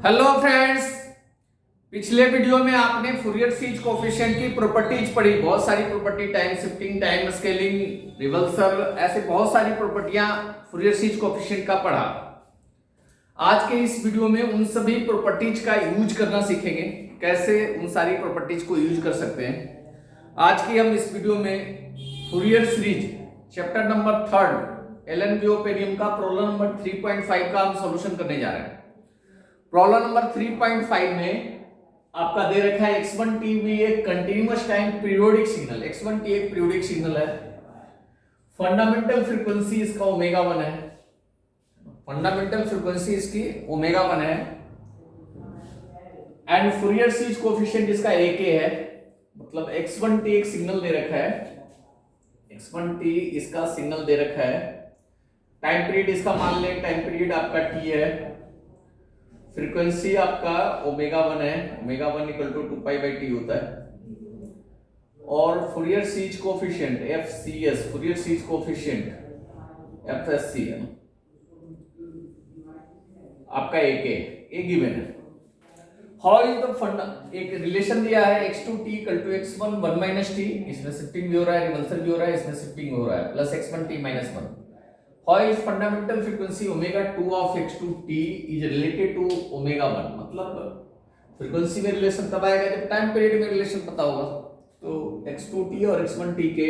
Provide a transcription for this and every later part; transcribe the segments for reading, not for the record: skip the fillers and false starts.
Hello friends, पिछले video में आपने फूरियर सीरीज कोफिशिएंट की प्रॉपर्टीज पढ़ी। बहुत सारी property, time shifting, time scaling, reversal, ऐसे बहुत सारी प्रॉपर्टियां फूरियर सीरीज कोफिशिएंट का पढ़ा। आज के इस वीडियो में उन सभी प्रॉपर्टीज का यूज करना सीखेंगे, कैसे उन सारी प्रॉपर्टीज को यूज कर सकते हैं। आज की हम इस वीडियो में फूरियर सीरीज चैप्टर नंबर 3 एलन-ब्योपेरियम का प्रॉब्लम नंबर 3.5 का हम सॉल्यूशन करने जा रहे हैं। प्रॉब्लम नंबर 3.5 में आपका दे रखा है x1t भी एक continuous time periodic signal. x1t एक पीरियोडिक सिग्नल है। फंडामेंटल फ्रीक्वेंसी इसका ओमेगा 1 है। फंडामेंटल फ्रीक्वेंसी इसकी ओमेगा 1 है एंड फूरियर सीरीज कोएफिशिएंट इसका ak है। मतलब x1t एक सिग्नल दे रखा है, x1t इसका सिग्नल दे रखा है। टाइम पीरियड इसका मान लें, टाइम पीरियड आपका t है। फ्रीक्वेंसी आपका ओमेगा 1 है, ओमेगा 1 इक्वल टू 2π/t होता है। और Fourier series coefficient FCS, Fourier series coefficient FSC है आपका एक गिवन है। हाउ इज द फंड, एक रिलेशन दिया है x2t equal to x1 1 t, इसमें शिफ्टिंग भी हो रहा है, रिवर्सल भी हो रहा है, इसमें शिफ्टिंग हो रहा है, plus x1t - 1। How is fundamental frequency omega 2 of x2t is related to omega 1? मतलब फ्रीक्वेंसी में रिलेशन तब आएगा जब टाइम पीरियड में रिलेशन पता होगा। तो x2t और x1t के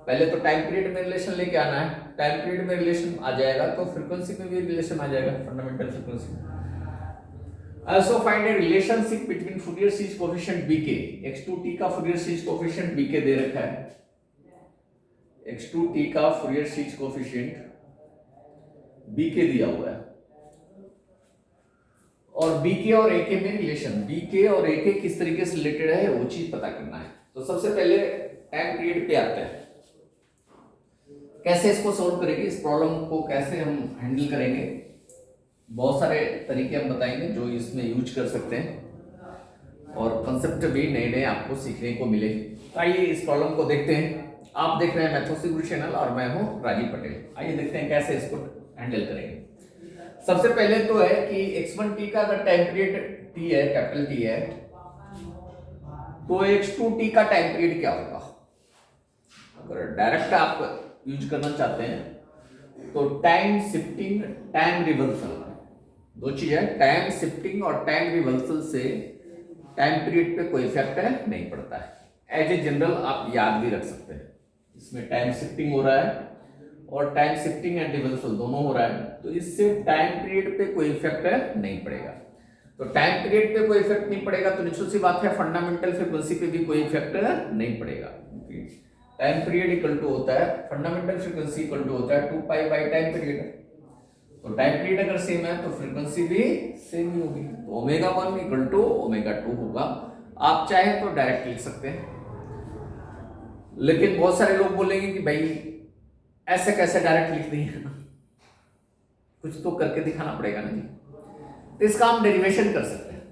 पहले तो टाइम पीरियड में रिलेशन लेके आना है। टाइम पीरियड में रिलेशन आ जाएगा तो फ्रीक्वेंसी में भी रिलेशन आ जाएगा, फंडामेंटल फ्रीक्वेंसी में। Also find a relationship between Fourier series coefficient bk। x2t का Fourier series coefficient bk दे रखा है। x2t का Fourier series coefficient bk दिया हुआ है और bk और ak में रिलेशन, bk और ak किस तरीके से रिलेटेड है वो चीज पता करना है। तो सबसे पहले टाइम पीरियड पे आते हैं, कैसे इसको सॉल्व करेंगे, इस प्रॉब्लम को कैसे हम हैंडल करेंगे। बहुत सारे तरीके हम बताएंगे जो इसमें यूज कर सकते हैं और कंसेप्ट भी नए नए आपको सीखने को मिले। आइए इस प्रॉब्लम को देखते हैं। आप देख रहे हैं मैथोसी गुरु चैनल और मैं हूं राजीव पटेल। आइए देखते हैं कैसे इसको हैंडल करेंगे। सबसे पहले तो है कि x1t का अगर टाइम पीरियड t है, कैपिटल T है, तो x2t का टाइम पीरियड क्या होगा। अगर डायरेक्ट आप यूज करना चाहते हैं तो टाइम शिफ्टिंग, टाइम रिवर्सल, दो चीज है, टाइम शिफ्टिंग और टाइम रिवर्सल से टाइम पीरियड पे कोई इफेक्ट नहीं पड़ता है। एज ए जनरल आप याद भी रख सकते हैं। इसमें टाइम शिफ्टिंग हो रहा है और टाइम शिफ्टिंग एंड रिवर्सल दोनों हो रहा है, तो इससे टाइम पीरियड पे कोई इफेक्ट नहीं पड़ेगा। तो टाइम पीरियड पे कोई इफेक्ट नहीं पड़ेगा तो निश्चित सी बात है फंडामेंटल फ्रीक्वेंसी पे भी कोई इफेक्ट नहीं पड़ेगा। टाइम पीरियड इक्वल टू होता है, फंडामेंटल फ्रीक्वेंसी इक्वल टू होता है 2π बाय टाइम पीरियड। तो टाइम पीरियड अगर सेम है तो फ्रीक्वेंसी भी सेम ही होगी, तो ओमेगा 1 इक्वल टू ओमेगा 2 होगा। आप चाहे तो डायरेक्ट लिख सकते हैं, लेकिन बहुत सारे लोग बोलेंगे कि भाई ऐसे कैसे डायरेक्ट लिख दिए, कुछ तो करके दिखाना पड़ेगा ना जी। तो इसका हम डेरिवेशन कर सकते हैं।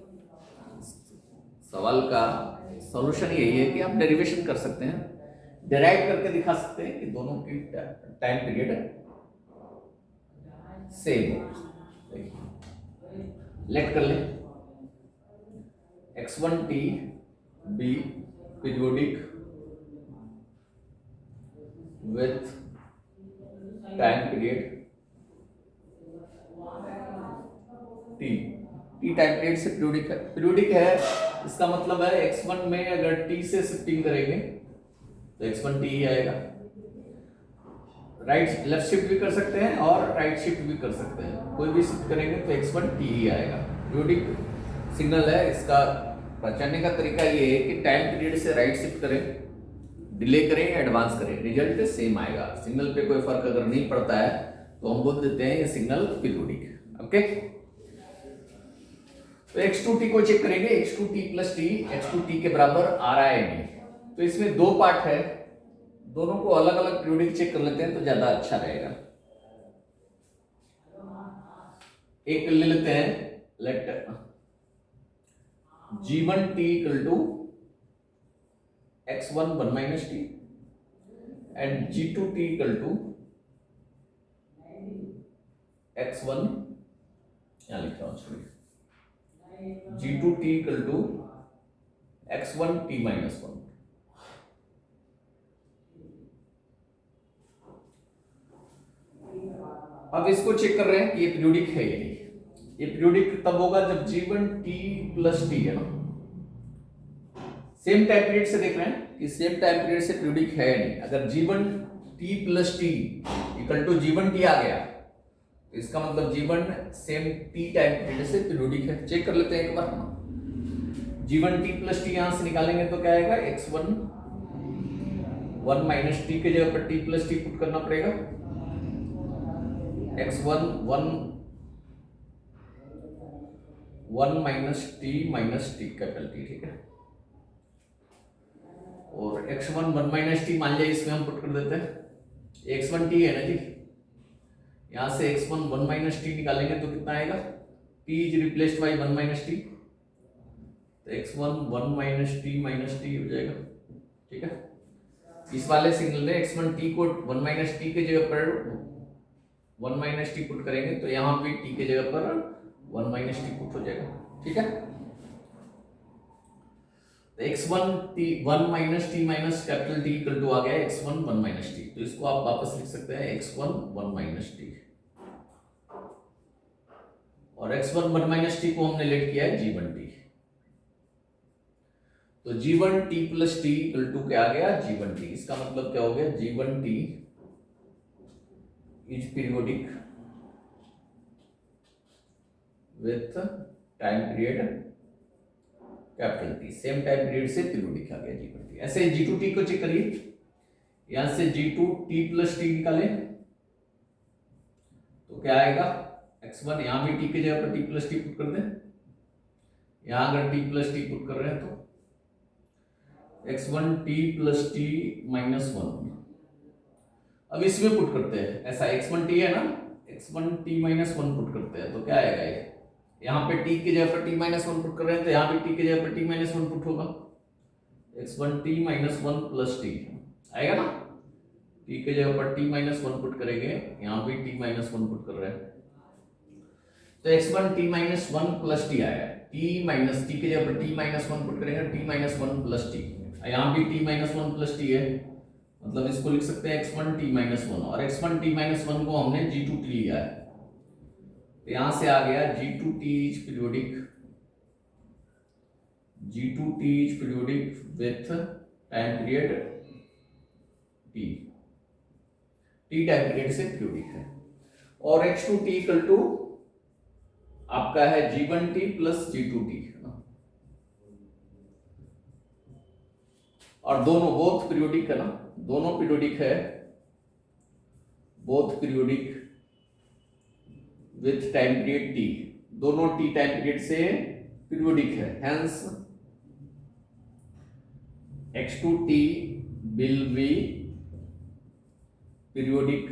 सवाल का सॉल्यूशन यही है कि आप डेरिवेशन कर सकते हैं, डिराइव करके दिखा सकते हैं कि दोनों की टाइम पीरियड सेम हो। लेट कर ले x1t be periodic with time period t। t time period से पीरियोडिक है, पीरियोडिक है इसका मतलब है x1 में अगर t से शिफ्टिंग करेंगे तो x1t ही आएगा। राइट लेफ्ट शिफ्ट भी कर सकते हैं और राइट शिफ्ट भी कर सकते हैं, कोई भी शिफ्ट करेंगे तो x1t ही आएगा। पीरियोडिक सिग्नल है, इसका पहचानने का तरीका ये है कि टाइम पीरियड से राइट शिफ्ट करें, डिले करें या एडवांस करें, रिजल्ट सेम आएगा। सिग्नल पे कोई फर्क अगर नहीं पड़ता है तो हम बोल देते हैं ये सिग्नल पीरियोडिक है। ओके, तो x2t को चेक करेंगे, x2t प्लस t, x2t के बराबर आ रहा है नहीं। तो इसमें दो पार्ट है, दोनों को अलग अलग पीरियोडिक चेक कर लेते हैं तो ज्यादा अच्छा रहेगा। एक ले लेते हैं, let g1t equal to x1 1 - t and g2t equal to x1, यहां लिख रहा हूं, sorry, G2t equal to x1t minus 1। अब इसको चेक कर रहे हैं कि ये पीरियोडिक है या नहीं। ये पीरियोडिक तब होगा जब G1t प्लस टी है ना, सेम टाइम पीरियड से देख रहे हैं कि सेम टाइम पीरियड से पीरियोडिक है या नहीं। अगर G1t plus t equal to G1t आ गया तो इसका मतलब G1 same t time period से पीरियोडिक है। चेक कर लेते हैं एक बार। G1t प्लस टी यहां से निकालेंगे तो क्या आएगा, x1 1 माइनस टी के जगह पर t प्लस टी पुट करना पड़ेगा। x1 1 minus T capital T, ठीक है। और x1 1 माइनस टी मान लिया, इसमें हम पुट कर देते हैं। x1 t है ना जी, यहां से x1 1 माइनस टी निकालेंगे तो कितना आएगा, t is replaced by 1 minus T, तो x1 1 माइनस टी हो जाएगा, ठीक है। इस वाले सिग्नल में x1 t को 1 माइनस टी के जगह पर 1 माइनस टी पुट करेंगे तो यहां भी t के जगह पर 1 माइनस टी पुट हो जाएगा, ठीक है। तो x1 t 1 minus T minus capital T equal to आ गया x1 1 माइनस टी। तो इसको आप वापस लिख सकते हैं x1 1 माइनस टी, और x1 1 माइनस टी को हमने लेट किया है G1t। तो G1t plus t equal to क्या आ गया, G1t। इसका मतलब क्या हो गया, G1t is periodic with time period capital T, same time period से पीरियोडिक आ गया G1t। ऐसे G2t को चेक करिए, यहां से G2t प्लस टी निकाले तो क्या आएगा, x1 यहां भी t के जगह पर t प्लस टी पुट कर दें, यहां अगर t प्लस टी पुट कर रहे हैं तो x1 t plus T minus 1। अब इसमें पुट करते हैं, ऐसा x1 t है ना, x1 t माइनस 1 पुट करते हैं तो क्या आएगा, ये यहाँ पे t के जगह पर t माइनस 1 पुट कर रहे हैं तो यहाँ भी t के जगह पर t माइनस 1 पुट होगा, x1 t minus 1 plus T आएगा ना। t के जगह पर t माइनस 1 पुट करेंगे, यहाँ भी t माइनस 1 पुट कर रहे हैं तो x1 t minus 1 plus T आया। t माइनस टी के जगह पर t माइनस 1 पुट करेंगे, t माइनस 1 प्लस टी, यहाँ भी t माइनस 1 प्लस टी है, मतलब इसको लिख सकते हैं x1 t माइनस 1, और x1 t माइनस 1 को हमने G2t लिया है तो यहां से आ गया G2t is periodic, G2t is periodic with time period t time period से पीरियोडिक है। और x2t इक्वल टू आपका है G1t प्लस G2t, और दोनों बोथ पीरियोडिक है ना, दोनों पीरियोडिक है, both periodic with time period t, दोनों t टाइम पीरियड से पीरियोडिक है, hence x2t will be periodic,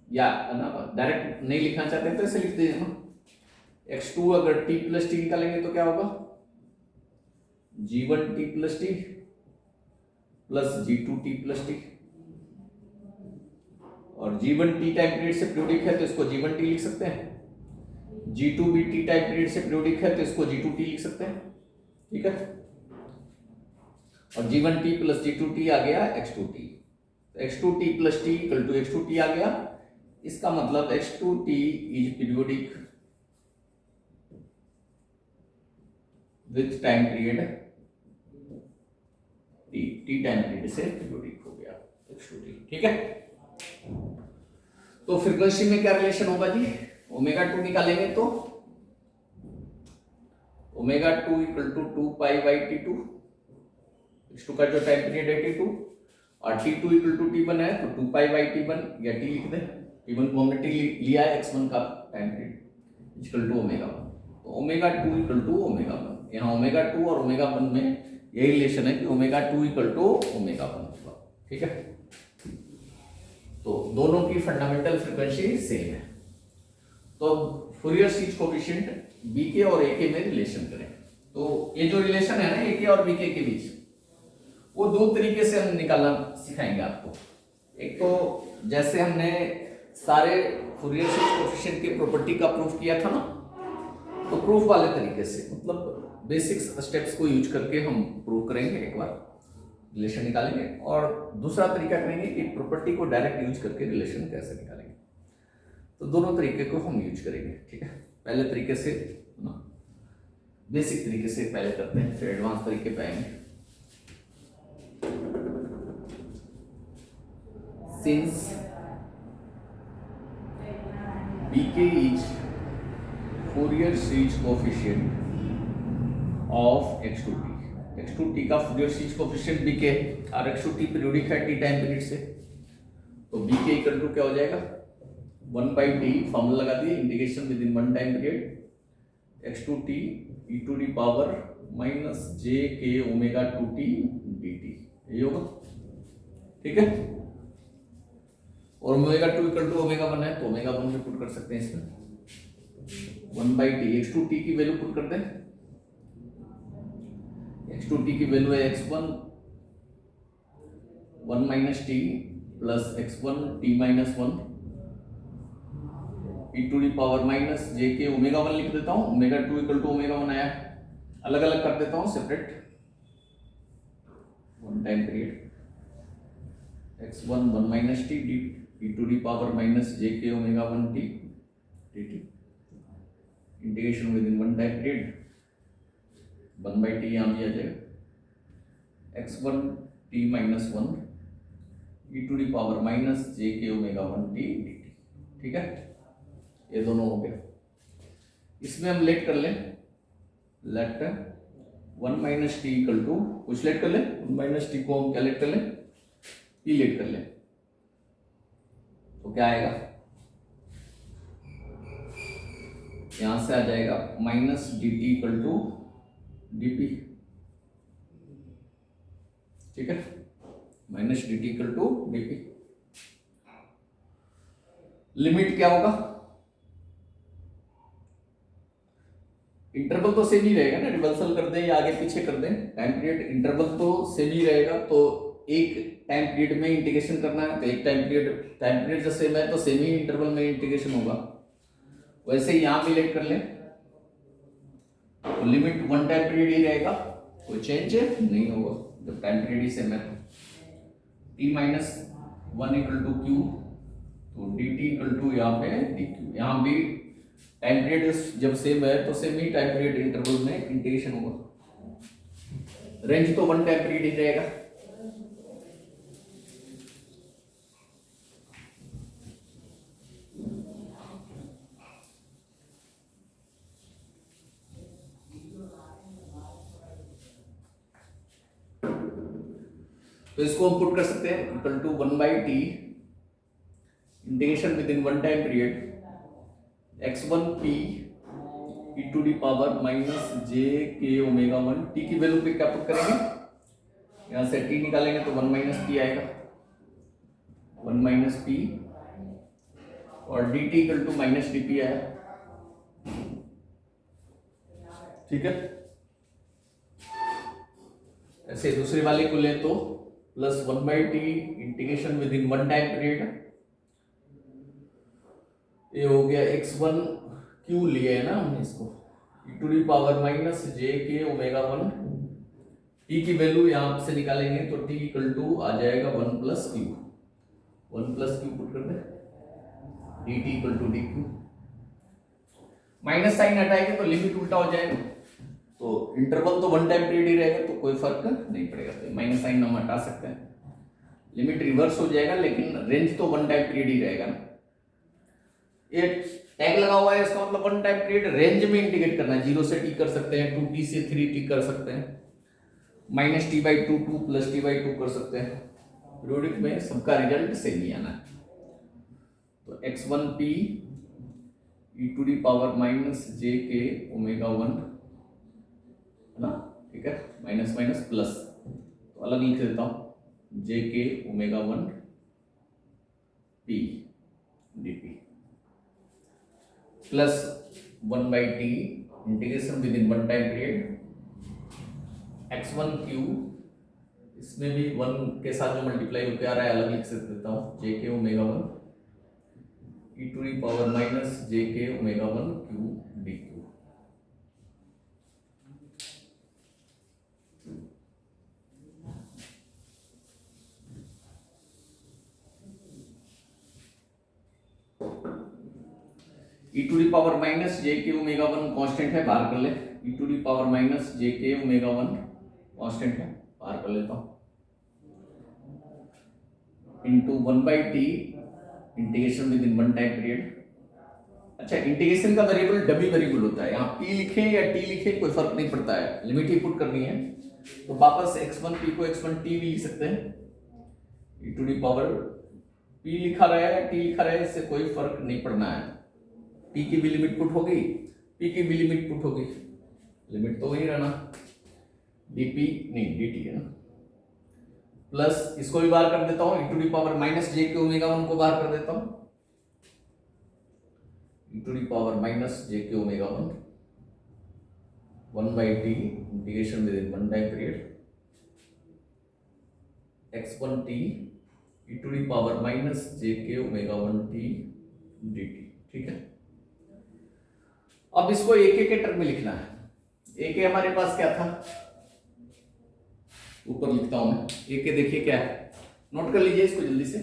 या ना डायरेक्ट नहीं लिखना चाहते तो ऐसे लिख दीजिए ना, x2 अगर t प्लस टी निकालेंगे तो क्या होगा, G1t plus T plus G2t plus T, और G1t टाइम पीरियड से पीरियोडिक है तो इसको G1t लिख सकते हैं, G2 भी t टाइम पीरियड से पीरियोडिक है तो इसको G2t लिख सकते हैं, ठीक है। और G1t प्लस G2t आ गया x2t, x2t plus t equal to x2t आ गया। इसका मतलब x2t is periodic with time period t time period से पीरियोडिक हो गया x2t, ठीक है। तो फ्रीक्वेंसी में क्या रिलेशन होगा जी, ओमेगा 2 निकालेंगे तो omega 2 equal to 2 pi by t2, x2 का जो टाइम पीरियड है t2, और t2 इक्वल टू t1 है तो 2 पाई बाई t1 या t लिख दें, t1 को हमने t लिया है, x1 का time period equal to omega 1, तो ओमेगा 2 इक्वल टू ओमेगा 1। यहाँ ओमेगा 2 और ओमेगा 1 में यही रिलेशन है कि ओमेगा 2 इक्वल टू ओमेगा 1 होगा, ठीक है। तो दोनों की फंडामेंटल फ्रीक्वेंसी सेम है। तो फूरियर सीरीज कोएफिशिएंट बीके और एके में रिलेशन करें तो ये जो रिलेशन है ना एके और बीके के बीच, वो दो तरीके से हम निकालना सिखाएंगे आपको। एक तो जैसे हमने सारे फूरियर सीरीज कोएफिशिएंट की प्रॉपर्टी का प्रूफ किया था ना, तो प्रूफ वाले तरीके से, मतलब बेसिक्स स्टेप्स को यूज करके हम प्रूव करेंगे, एक बार रिलेशन निकालेंगे, और दूसरा तरीका करेंगे कि प्रॉपर्टी को डायरेक्ट यूज करके रिलेशन कैसे निकालेंगे। तो दोनों तरीके को हम यूज करेंगे, ठीक है। पहले तरीके से ना, बेसिक तरीके से पहले करते हैं, फिर एडवांस तरीके पे आएंगे। Since BK is Fourier series coefficient of x2t। x2t का Fourier series coefficient BK और x2t पीरियोडिक है t टाइम पीरियड से, तो BK इक्वल टू क्या हो जाएगा 1/t, फॉर्मूला लगा दिए, integration within one time period x2t e to the power minus j k omega 2t dt, ये होगा, ठीक है। और ओमेगा 2 इक्वल टू ओमेगा 1 है, तो ओमेगा 1 में पुट कर सकते हैं इसमें, 1/t x2t की वैल्यू पुट करते हैं, x2t की वैल्यू है x1 1 minus t plus x1 t minus 1 e to the power minus j के ओमेगा 1 लिख देता हूं, ओमेगा 2 इक्वल टू ओमेगा 1 आया, अलग अलग कर देता हूं separate, one time period x1 1 minus t e to the power minus j के omega 1 t dt, integration within one time period 1/t यहाँ भी आ जाएगा, x1 t minus 1 e to the power minus j के omega 1 t dt, ठीक है। ये दोनों हो गए, इसमें हम लेट कर लें, let 1 minus t equal to, कुछ लेट कर लें, 1 माइनस टी को हम क्या लेट कर लें, p लेट कर लें, तो क्या आएगा, यहां से आ जाएगा minus d t equal to dp, ठीक है, minus d t equal to dp। Limit क्या होगा, इंटरवल तो सेम ही रहेगा ना, रिवर्सल कर दें या आगे पीछे कर दें, टाइम पीरियड इंटरवल तो सेम ही रहेगा, तो एक टाइम पीरियड में इंटीग्रेशन करना है, तो एक टाइम पीरियड जब सेम है तो सेम ही इंटरवल में इंटीग्रेशन होगा, वैसे ही यहां भी लेट कर लें, तो लिमिट वन टाइम पीरियड ही रहेगा, कोई चेंज नहीं होगा जब टाइम पीरियड ही सेम है, t minus 1 equal to q, तो dt इक्वल टू यहाँ पे dq, यहाँ भी टाइम पीरियड जब सेम है तो सेम ही टाइम पीरियड इंटरवल में इंटीग्रेशन होगा, रेंज तो वन टाइम पीरियड ही रहेगा। तो इसको हम पुट कर सकते हैं equal to 1/t integration within one time period x1 p e to the power minus j k omega 1, t की वैल्यू पे क्या पुट करेंगे, यहां से t निकालेंगे तो 1 माइनस p आएगा, 1 माइनस p, और dt equal to minus dp आया, ठीक है। ऐसे दूसरे वाले को ले तो plus 1/t integration within one time period, ये हो गया x1 q लिया है ना हमने इसको, e to the power minus j के ओमेगा 1, t की वैल्यू यहां से निकालेंगे तो t इक्वल टू आ जाएगा 1 plus q, 1 plus q put कर दे, dt equal to dq, minus sign हटाएंगे तो लिमिट उल्टा हो जाएगा, तो इंटरवल तो वन टाइम पीरियड ही रहेगा, तो कोई फर्क नहीं पड़ेगा, तो माइनस साइन हम हटा सकते हैं, लिमिट रिवर्स हो जाएगा, लेकिन रेंज तो वन टाइम पीरियड ही रहेगा ना। ये टैग लगा हुआ है, इसका मतलब वन टाइम पीरियड रेंज में इंटीग्रेट करना है, 0 से t कर सकते हैं, 2t से 3t कर सकते हैं, minus t by 2 2 plus t by 2 कर सकते हैं, पीरियोडिक में सबका रिजल्ट सेम ही आना है। तो x1p e to the power minus j के ओमेगा 1 है ना, ठीक है, माइनस माइनस प्लस, तो अलग लिख देता हूं, j के omega 1 p dt plus 1/t integration within one time period x1 q, इसमें भी 1 के साथ जो मल्टीप्लाई होकर आ रहा है अलग लिख देता हूं, j के omega 1 E to the power minus J K omega 1 Q D Q. E to the power minus J K omega 1 constant है, बाहर कर ले। E to the power minus J K omega 1 constant है, बाहर कर लेता हूं, into 1/t integration within one time period. अच्छा, इंटीग्रेशन का वेरिएबल डमी वेरिएबल होता है, यहाँ p लिखें या t लिखें कोई फर्क नहीं पड़ता है, लिमिट ही पुट करनी है। तो वापस x1p को x1t भी लिख सकते हैं, e to the power p लिखा रहा है t लिखा रहा है, इससे कोई फर्क नहीं पड़ना है। t की भी लिमिट पुट होगी, p की भी लिमिट पुट होगी, लिमिट तो वही रहना, dp नहीं dt है ना। प्लस इसको भी बाहर कर देता हूं, e to the power minus J K omega 1 को बाहर कर देता हूं, e to the power minus J K omega 1 1/t integration within one time period x1t e to the power minus J K omega 1t dt। ठीक है, अब इसको एक एक टर्म में लिखना है। एक हमारे पास क्या था, ऊपर लिखता हूं मैं, एक देखिए क्या है, नोट कर लीजिए इसको जल्दी से।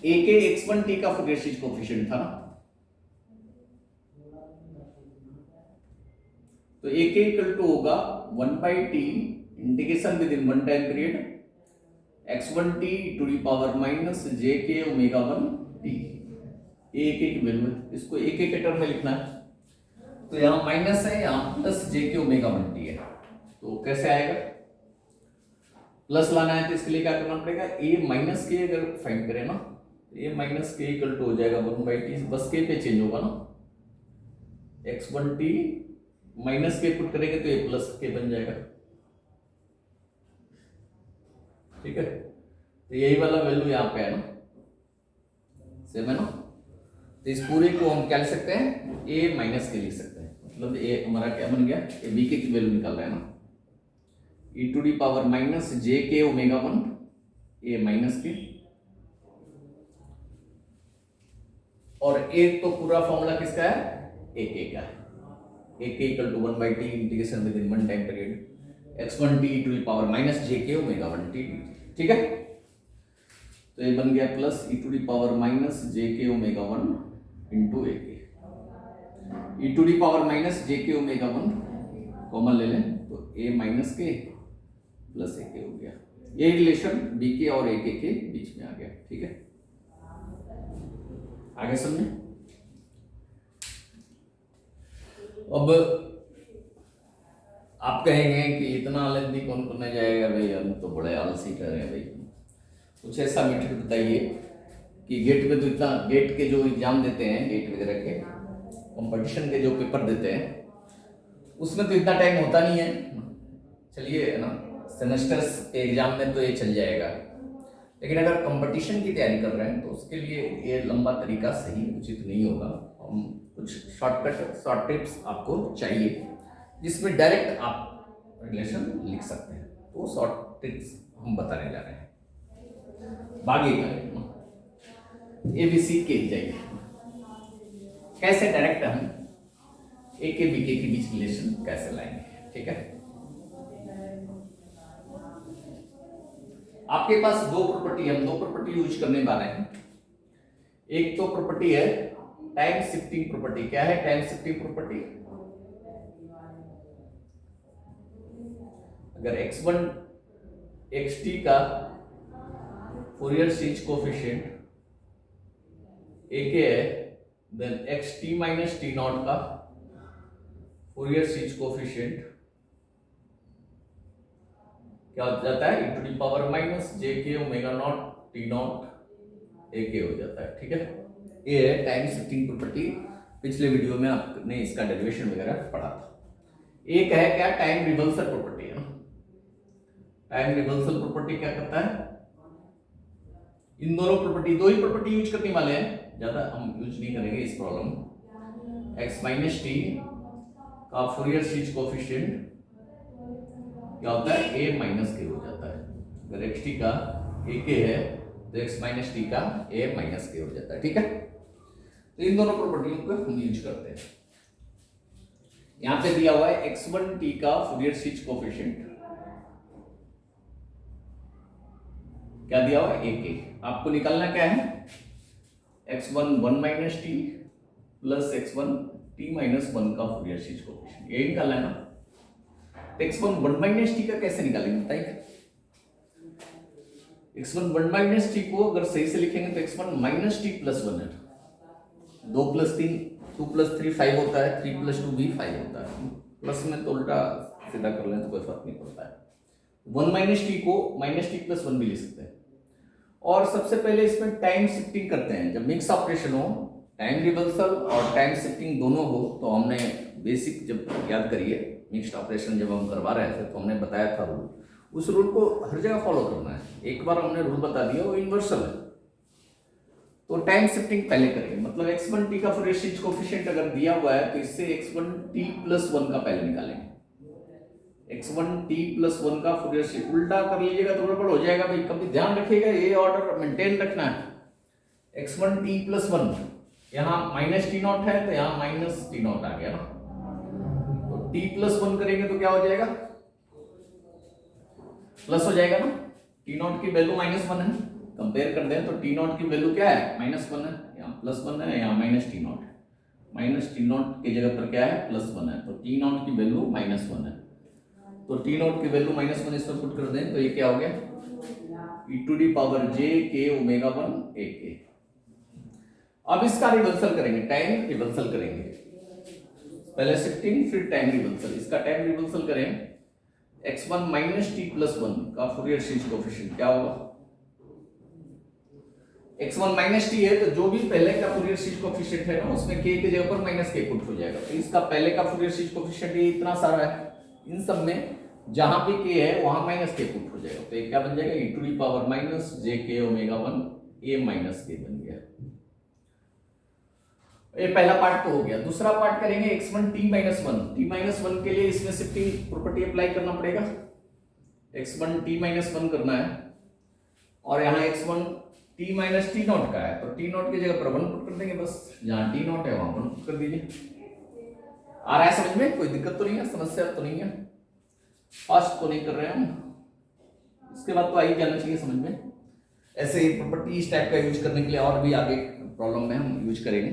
एक x1t का फूरियर सीरीज कोएफिशिएंट था ना, तो एक इक्वल टू होगा 1/t integration within one time period x1t to the power minus J K omega 1t। एक वैल्यू है, इसको एक टर्म में लिखना है। तो यहां माइनस है, यहां प्लस जे के ओमेगा 1t है, तो कैसे आएगा, प्लस लाना है तो इसके लिए क्या करना पड़ेगा, a माइनस के अगर फाइंड करें ना, a माइनस के इक्वल टू हो जाएगा 1/t, बस के पे चेंज होगा ना, x1t माइनस के पुट करेंगे तो ये प्लस के बन जाएगा। ठीक है, तो यही वाला वैल्यू यहाँ पे है ना, सेम है ना। तो इस पूरे को हम क्या लिख सकते हैं, a माइनस के लिख सकते हैं, मतलब a हमारा क्या बन गया, ये b के की वैल्यू निकाल रहा है ना, e to the power minus J K omega 1 a minus के, और एक तो पूरा फॉर्मूला किसका है, एक का है, एक equal to 1/t integration within one time period x1t to the power minus J K omega 1t। ठीक है, तो ये बन गया plus e to the power minus J K omega 1 into A K, e to the power minus J K omega 1 common ले लें तो a minus K plus A K हो गया। ये रिलेशन b के और a के बीच में आ गया। ठीक है, आगे समझे। अब आप कहेंगे कि इतना लेंथी कौन करने जाएगा भाई, हम तो बड़े आलसी कर रहे हैं भाई, कुछ ऐसा मेथड बताइए कि गेट में तो इतना, गेट के जो एग्जाम देते हैं, गेट वगैरह के कंपटीशन के जो पेपर देते हैं, उसमें तो इतना टाइम होता नहीं है, चलिए ना, सेमेस्टर्स के एग्जाम में तो ये चल जाएगा, लेकिन अगर कंपटीशन की तैयारी कर रहे हैं तो उसके लिए ये लंबा तरीका सही उचित नहीं होगा। हम कुछ शॉर्ट टिप्स आपको चाहिए जिसमें डायरेक्ट आप रिलेशन लिख सकते हैं, तो शॉर्ट टिप्स हम बताने जा रहे हैं। बाकी ABC के जाइए, कैसे डायरेक्ट हम ए के बी के बीच रिलेशन कैसे लाएंगे। ठीक है, आपके पास दो प्रॉपर्टी, हम दो प्रॉपर्टी यूज करने वाले हैं। एक तो प्रॉपर्टी है टाइम शिफ्टिंग प्रॉपर्टी। क्या है टाइम शिफ्टिंग प्रॉपर्टी, अगर x1 xt का फूरियर सीरीज कोएफिशिएंट ak है, then xt minus t naught का फूरियर सीरीज कोएफिशिएंट क्या हो जाता है, e to the power minus J K omega naught T naught ak हो जाता है। ठीक है, ये है टाइम शिफ्टिंग प्रॉपर्टी। पिछले वीडियो में आपने इसका डेरिवेशन वगैरह पढ़ा था। एक है क्या टाइम रिवर्सल प्रॉपर्टी है ना, टाइम रिवर्सल प्रॉपर्टी क्या करता है, इन दोनों प्रॉपर्टी, दो ही प्रॉपर्टी यूज करने वाले हैं, ज्यादा हम यूज नहीं करेंगे इस प्रॉब्लम। x माइनस टी का फूरियर सीरीज कोएफिशिएंट क्या होता है, a माइनस के हो जाता है, अगर एक्स टी का ए के है तो एक्स माइनस टी का ए माइनस के हो जाता है। ठीक है, तो इन दोनों प्रॉपर्टियों को हम यूज करते हैं। यहां पे दिया हुआ है x1 t का फूरियर सीरीज कोएफिशिएंट क्या दिया हुआ है, a के। आपको निकालना क्या है, x1 1 minus t plus x1 t minus 1 का फूरियर सीरीज कोएफिशिएंट, ये निकालना है ना। x1 1 माइनस टी का कैसे निकालेंगे बताइए। x1 1 माइनस टी को अगर सही से लिखेंगे तो x1 माइनस टी प्लस 1 है। 2 प्लस 3 2 प्लस 3 5 होता है, 3 प्लस 2 भी 5 होता है। प्लस में तो उल्टा सीधा कर लें तो कोई फर्क नहीं पड़ता है। 1 माइनस टी को माइनस टी प्लस 1 भी लिख सकते हैं। और सबसे पहले इसमें टाइम शिफ्टिंग करते हैं। जब मिक्स ऑपरेशन हो, टाइम रिवर्सल और टाइम शिफ्टिंग दोनों हो, तो हमने बेसिक जब याद करिए मिक्स्ड ऑपरेशन जब हम करवा रहे थे तो हमने बताया था रूल, उस रूल को हर जगह फॉलो करना है। एक बार हमने रूल बता दिया, वो यूनिवर्सल है। तो टाइम शिफ्टिंग पहले करेंगे, मतलब x1 t का फूरियर सीरीज कोएफिशिएंट अगर दिया हुआ है तो इससे x1 t प्लस 1 का पहले निकालेंगे। x1 t प्लस 1 का फूरियर सीरीज उल्टा कर लीजिएगा तो गड़बड़ हो जाएगा भाई, कभी ध्यान रखिएगा, ये ऑर्डर मेंटेन रखना है। x1 t प्लस 1, यहाँ माइनस टी नॉट है तो यहाँ माइनस टी नॉट आ गया ना, तो t प्लस 1 करेंगे तो क्या हो जाएगा, प्लस हो जाएगा ना। टी नॉट की वैल्यू माइनस 1 है, कंपेयर कर दें तो टी नॉट की वैल्यू क्या है, माइनस 1 है, यहाँ प्लस 1 है, यहाँ माइनस टी नॉट है। माइनस टी नॉट की जगह पर क्या है, प्लस 1 है, तो टी नॉट की वैल्यू माइनस 1 है। तो टी नॉट की वैल्यू माइनस 1 इसमें पुट कर दें तो ये क्या हो गया, e to the power j k omega 1 a k। अब इसका रिवर्सल करेंगे, टाइम रिवर्सल करेंगे, पहले शिफ्टिंग फिर टाइम रिवर्सल। इसका टाइम रिवर्सल करें, x1 माइनस टी प्लस 1 का फूरियर सीरीज कोएफिशिएंट क्या होगा, x1 माइनस टी है तो जो भी पहले का फूरियर सीरीज कोएफिशिएंट है ना उसमें k की जगह पर माइनस k पुट हो जाएगा। तो इसका पहले का फूरियर सीरीज कोएफिशिएंट ये इतना सारा है, इन सब में जहां पे k है वहां माइनस k पुट हो जाएगा। तो ये क्या बन जाएगा, e to the power minus j k omega 1 a minus k बन गया। ये पहला पार्ट तो हो गया। दूसरा पार्ट करेंगे x1 t minus 1। t minus 1 के लिए इसमें शिफ्टिंग प्रॉपर्टी अप्लाई करना पड़ेगा, x1 t माइनस 1 करना है और यहाँ x1 t minus T not का है तो टी नॉट की जगह पर 1 पुट कर देंगे, बस जहां टी नॉट है वहां 1 पुट कर दीजिए। आ रहा है समझ में, कोई दिक्कत तो नहीं है, समस्या तो नहीं है, फास्ट तो नहीं कर रहे हैं हम, इसके बाद तो आ ही जाना चाहिए समझ में। ऐसे ही प्रॉपर्टी इस टाइप का यूज करने के लिए और भी आगे प्रॉब्लम में हम यूज करेंगे,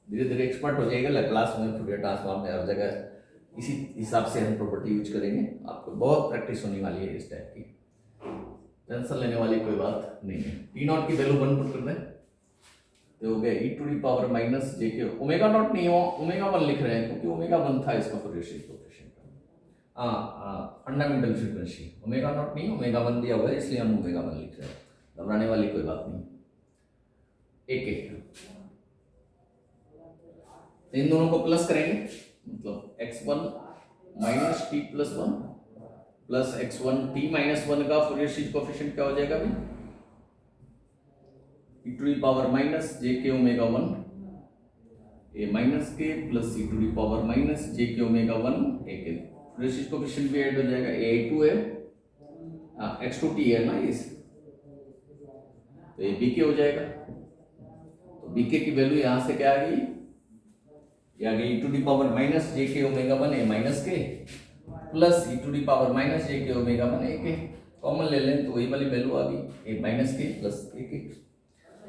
धीरे धीरे एक्सपर्ट हो जाएगा। लैप्लास में, फूरियर ट्रांसफॉर्म में, हर जगह इसी हिसाब से हम प्रॉपर्टी यूज करेंगे। आपको बहुत प्रैक्टिस होने वाली है इस टाइप की, टेंशन लेने वाली कोई बात नहीं है। टी नॉट की वैल्यू 1 पुट कर दें तो हो गया e to the power minus J K. Omega not नहीं हो, ओमेगा 1 लिख रहे हैं क्योंकि ओमेगा 1 था इसका Fourier series coefficient. Fundamental frequency omega naught नहीं, ओमेगा 1 दिया हुआ है इसलिए हम ओमेगा 1 लिख रहे हैं, घबराने वाली कोई बात नहीं। एक इन दोनों को प्लस करेंगे, मतलब x1 minus t plus 1 plus x1 t minus 1 का फूरियर सीरीज कोएफिशिएंट क्या हो जाएगा अभी, e to the power minus J K omega 1 a minus K plus e to the power minus J K omega 1 a K. Fourier series coefficient भी add हो जाएगा, a2 है, x2t है ना इस, तो ये bk हो जाएगा। तो bk की वैल्यू यहां से क्या आ गई, ये आ गई e to the power minus J K omega 1 a minus K plus e to the power minus J K omega 1 a के। कॉमन ले लें तो वही वाली वैल्यू आ गई a minus K plus a के।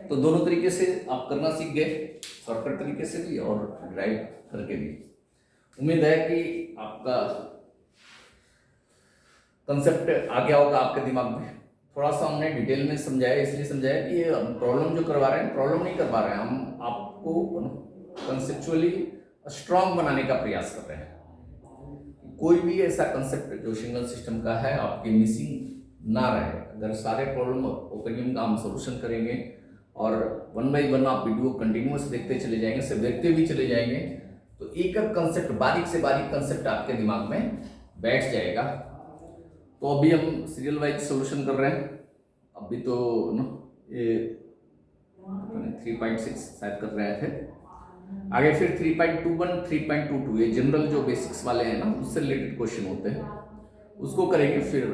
तो दोनों तरीके से आप करना सीख गए, शॉर्टकट तरीके से भी और ड्राइव करके भी। उम्मीद है कि आपका कंसेप्ट आ गया होगा आपके दिमाग में। थोड़ा सा हमने डिटेल में समझाया, इसलिए समझाया कि ये प्रॉब्लम जो करवा रहे हैं, प्रॉब्लम नहीं करवा रहे हैं हम, आपको कंसेप्चुअली स्ट्रांग बनाने का प्रयास कर रहे हैं। कोई भी ऐसा कंसेप्ट जो सिंगल सिस्टम का है आपके मिसिंग ना रहे। अगर सारे प्रॉब्लम ओपेनियम का हम सोल्यूशन करेंगे और 1 बाय 1 आप वीडियो कंटिन्यूअस देखते चले जाएंगे, सब देखते भी चले जाएंगे, तो एक एक कंसेप्ट, बारीक से बारीक कंसेप्ट आपके दिमाग में बैठ जाएगा। तो अभी हम सीरियल वाइज सोल्यूशन कर रहे हैं। अभी तो ये 3.6 शायद कर रहे थे, आगे फिर 3.21, 3.22 ये जनरल जो बेसिक्स वाले हैं ना, उससे रिलेटेड क्वेश्चन होते हैं, उसको करेंगे। फिर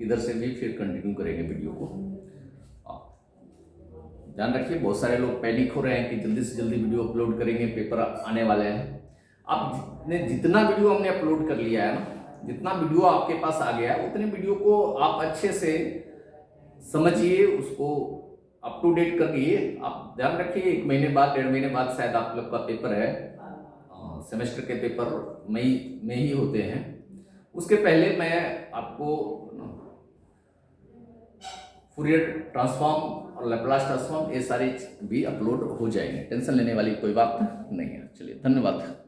इधर से भी फिर कंटिन्यू करेंगे वीडियो को। ध्यान रखिए, बहुत सारे लोग पैनिक हो रहे हैं कि जल्दी से जल्दी वीडियो अपलोड करेंगे, पेपर आने वाले हैं। आप जितना वीडियो हमने अपलोड कर लिया है ना, जितना वीडियो आपके पास आ गया है, उतने वीडियो को आप अच्छे से समझिए, उसको अप टू डेट करिए। आप ध्यान रखिए, 1 महीने बाद 1.5 महीने बाद शायद आप लोग का पेपर है, सेमेस्टर के पेपर मई में ही होते हैं। उसके पहले मैं आपको फूरियर ट्रांसफॉर्म और लैप्लास ट्रांसफॉर्म ये सारे भी अपलोड हो जाएंगे, टेंशन लेने वाली कोई बात नहीं है। चलिए, धन्यवाद।